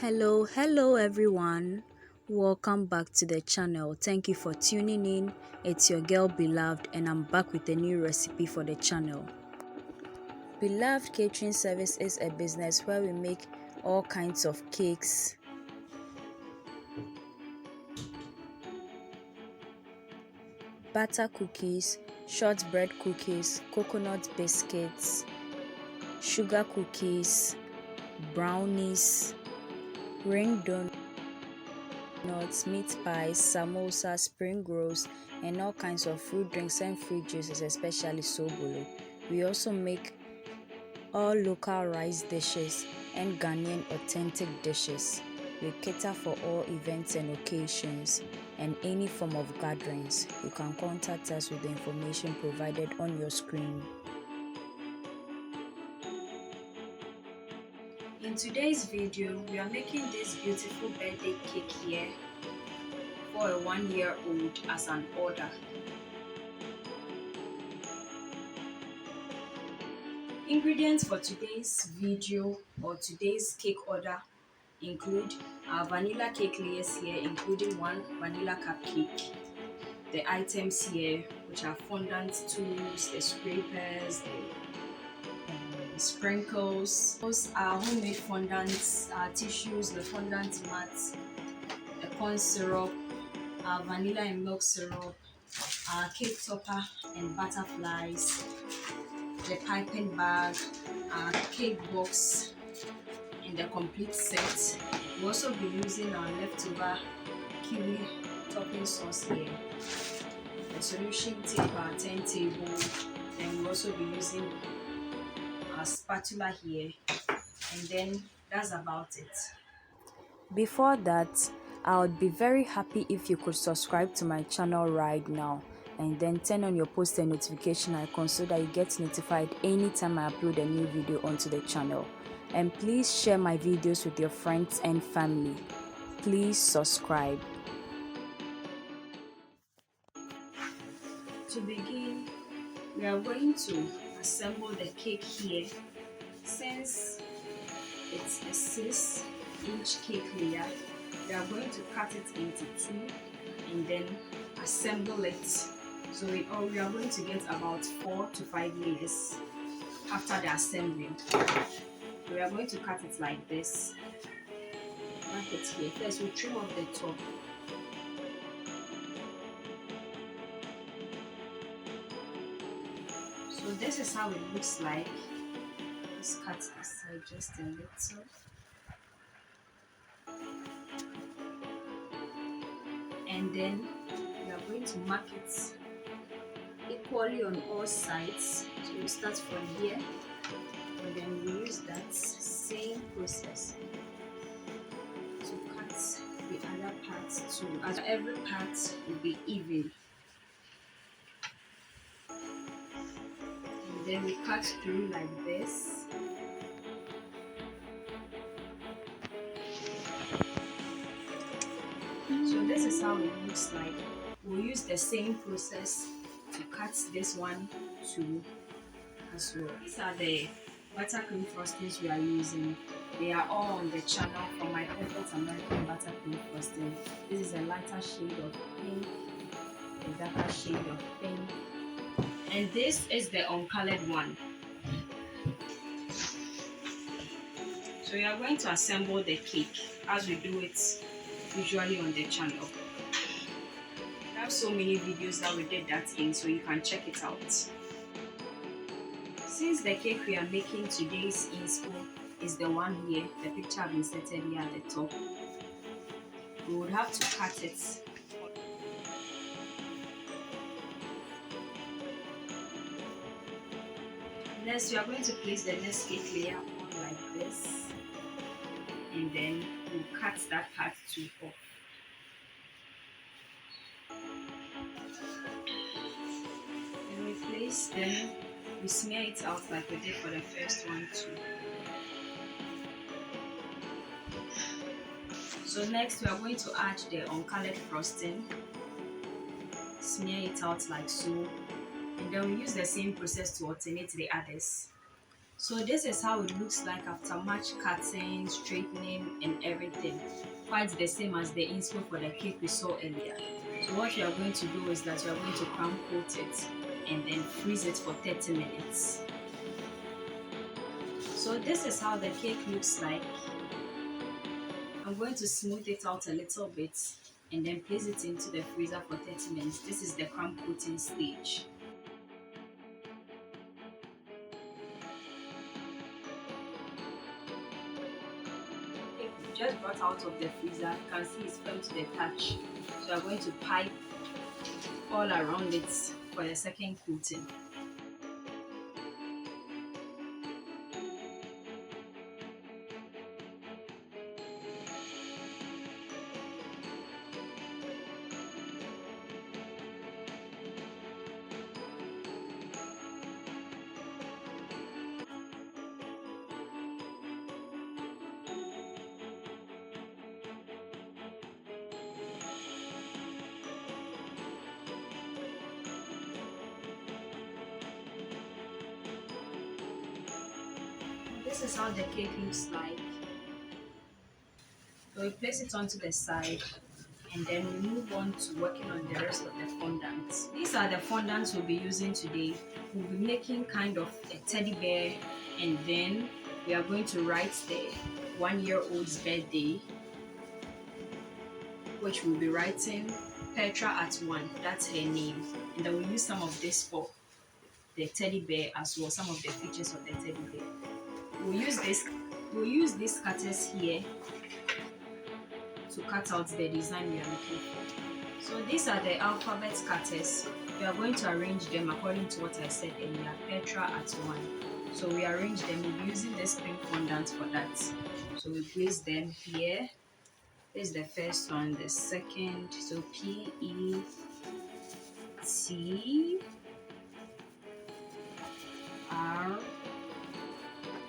Hello everyone. Welcome back to the channel. Thank you for tuning in. It's your girl Beloved and I'm back with a new recipe for the channel. Beloved Catering Service is a business where we make all kinds of cakes, butter cookies, shortbread cookies, coconut biscuits, sugar cookies, brownies, ring donuts, meat pies, samosa, spring rolls, and all kinds of fruit drinks and fruit juices, especially sobolo. We also make all local rice dishes and Ghanaian authentic dishes. We cater for all events and occasions and any form of gatherings. You can contact us with the information provided on your screen. In today's video, we are making this beautiful birthday cake here for a 1-year-old as an order. Ingredients for today's video or today's cake order include our vanilla cake layers here, including 1 vanilla cupcake. The items here, which are fondant tools, the scrapers, the sprinkles. Those are homemade fondants, our tissues, the fondant mats, the corn syrup, our vanilla and milk syrup, our cake topper and butterflies, the piping bag, our cake box, and the complete set. We'll also be using our leftover kiwi topping sauce here, the solution tape, our turntable, then we'll also be using our spatula here, and then that's about it. Before that, I would be very happy if you could subscribe to my channel right now and then turn on your post and notification icon so that you get notified anytime I upload a new video onto the channel. And please share my videos with your friends and family. Please subscribe. To begin, we are going to assemble the cake here. Since it's a 6-inch cake layer, we are going to cut it into 2 and then assemble it. So we are going to get about 4 to 5 layers after the assembling. We are going to cut it like this. Mark it here. First, we trim off the top. So this is how it looks like. Let's cut this side just a little. And then we are going to mark it equally on all sides. So we start from here and then we use that same process to cut the other part too, as every part will be even. And then we cut through like this. So this is how it looks like. We'll use the same process to cut this one too as well. These are the buttercream frostings we are using. They are all on the channel from my Perfect American Buttercream Frosting. This is a lighter shade of pink, a darker shade of pink, and this is the uncolored one. So we are going to assemble the cake as we do it usually on the channel. We have so many videos that we did that in, so you can check it out. Since the cake we are making today's inspo is the one here, the picture I've inserted here at the top, we would have to cut it. Next, we are going to place the next cake layer on like this, and then we'll cut that part too off. Then we place them, we smear it out like we did for the first one too. So next we are going to add the uncolored frosting, smear it out like so, and then we use the same process to alternate the others. So this is how it looks like after much cutting, straightening and everything. Quite the same as the inspo for the cake we saw earlier. So what you are going to do is that you are going to crumb coat it and then freeze it for 30 minutes. So this is how the cake looks like. I'm going to smooth it out a little bit and then place it into the freezer for 30 minutes. This is the crumb coating stage. Just brought out of the freezer, you can see it's firm to the touch. So I'm going to pipe all around it for the second coating. This is how the cake looks like. So we place it onto the side and then we move on to working on the rest of the fondants. These are the fondants we'll be using today. We'll be making kind of a teddy bear and then we are going to write the 1-year-old's birthday, which we'll be writing Petra at 1. That's her name. And then we'll use some of this for the teddy bear as well, some of the features of the teddy bear. We'll use these cutters here to cut out the design we are looking for. So these are the alphabet cutters. We are going to arrange them according to what I said earlier, Petra at 1. So we arrange them, we'll be using this pink fondant for that. So we place them here. This is the first one, the second, so P-E-T R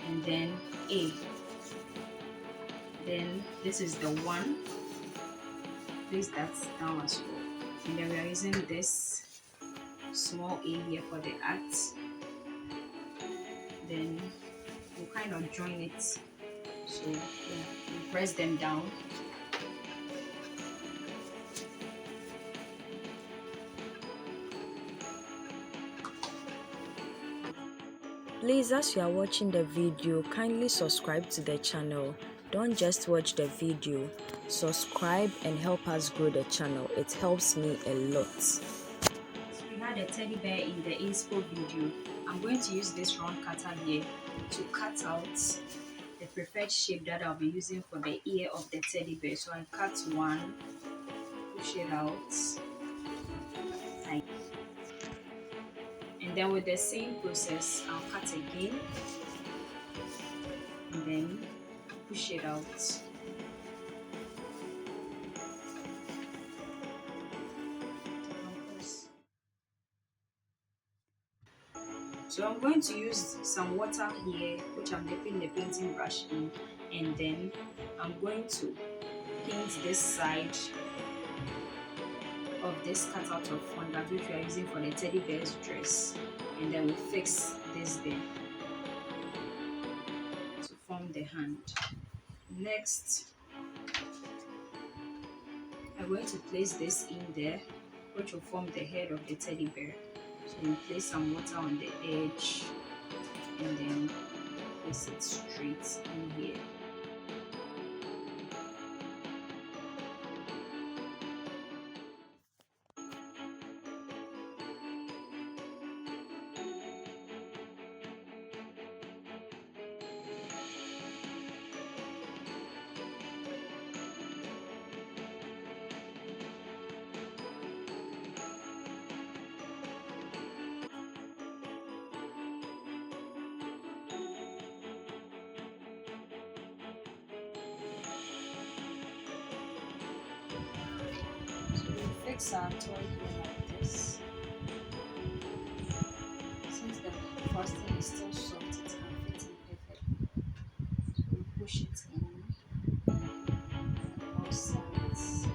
and then A. Then this is the 1. Place that down as well. And then we are using this small A here for the at. Then we'll kind of join it. So yeah, we press them down. Please, as you are watching the video, kindly subscribe to the channel. Don't just watch the video. Subscribe and help us grow the channel. It helps me a lot. So we had a teddy bear in the inspo video. I'm going to use this round cutter here to cut out the preferred shape that I'll be using for the ear of the teddy bear. So I cut one, push it out, and then with the same process, I'll cut again, and then push it out. So I'm going to use some water here, which I'm dipping the painting brush in, and then I'm going to paint this side of this cutout of fondant which we are using for the teddy bear's dress, and then we fix this there to form the hand. Next, I'm going to place this in there, which will form the head of the teddy bear. So we place some water on the edge and then place it straight in here. Fix our toy here like this. Since the frosting is still soft, it can fit in perfectly. So we push it in all sides.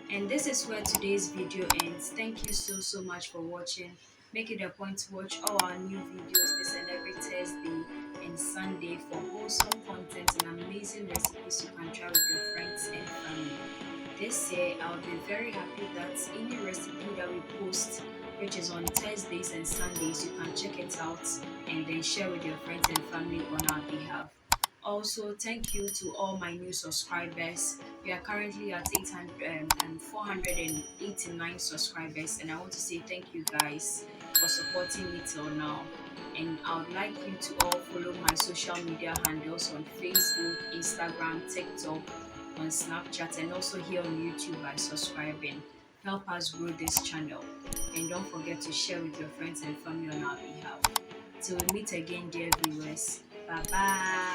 And this is where today's video ends. Thank you so much for watching. Make it a point to watch all our new videos this and every Thursday and Sunday for wholesome content and amazing recipes you can try with your friends and family. This year, I'll be very happy that any recipe that we post, which is on Thursdays and Sundays, you can check it out and then share with your friends and family on our behalf. Also, thank you to all my new subscribers. We are currently at 800 and 489 subscribers, and I want to say thank you guys for supporting me till now. And I would like you to all follow my social media handles on Facebook, Instagram, TikTok, on Snapchat, and also here on YouTube by subscribing. Help us grow this channel. And don't forget to share with your friends and family on our behalf. Till we meet again, dear viewers. Bye bye.